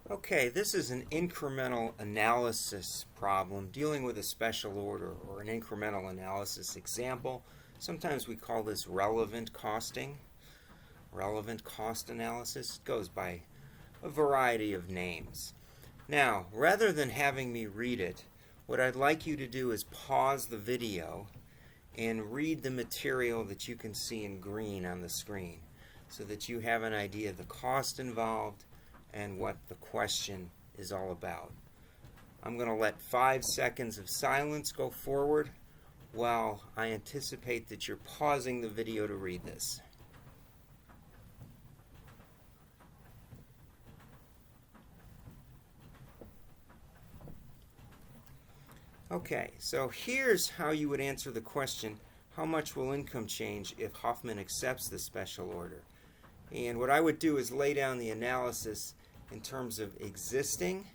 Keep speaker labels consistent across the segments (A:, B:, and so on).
A: Okay, this is an incremental analysis problem dealing with a special order or an incremental analysis example. Sometimes we call this relevant costing, relevant cost analysis. It goes by a variety of names. Now, rather than having me read it, what I'd like you to do is pause the video and read the material that you can see in green on the screen so that you have an idea of the cost involved and what the question is all about. I'm going to let 5 seconds of silence go forward while I anticipate that you're pausing the video to read this. Okay, so here's how you would answer the question, how much will income change if Hoffman accepts the special order? And what I would do is lay down the analysis in terms of existing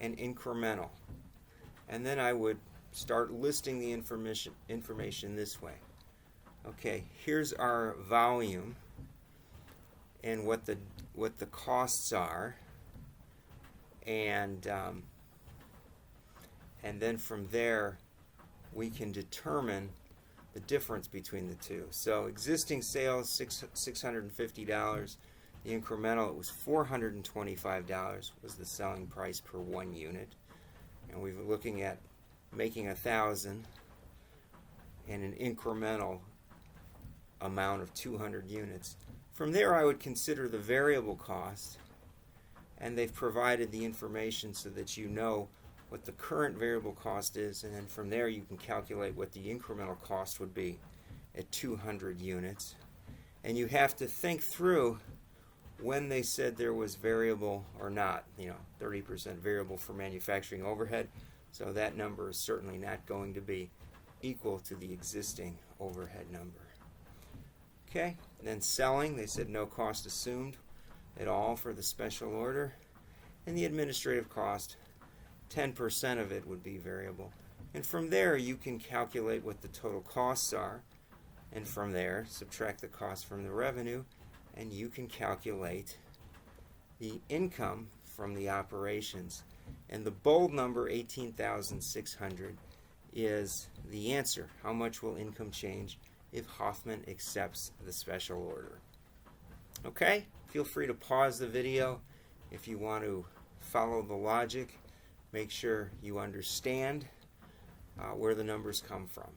A: and incremental. And then I would start listing the information this way. Okay, here's our volume and what the costs are, and then from there we can determine the difference between the two. So existing sales, $650. The incremental, it was $425 was the selling price per 1 unit. And we were looking at making 1,000 and an incremental amount of 200 units. From there I would consider the variable cost, and they've provided the information so that you know what the current variable cost is, and then from there you can calculate what the incremental cost would be at 200 units. And you have to think through when they said there was variable or not, 30% variable for manufacturing overhead, so that number is certainly not going to be equal to the existing overhead number. Okay, and then selling, they said no cost assumed at all for the special order, and the administrative cost, 10% of it would be variable. And from there you can calculate what the total costs are, and from there subtract the cost from the revenue, and you can calculate the income from the operations. And the bold number, 18,600, is the answer. How much will income change if Hoffman accepts the special order? Okay, feel free to pause the video if you want to follow the logic. Make sure you understand where the numbers come from.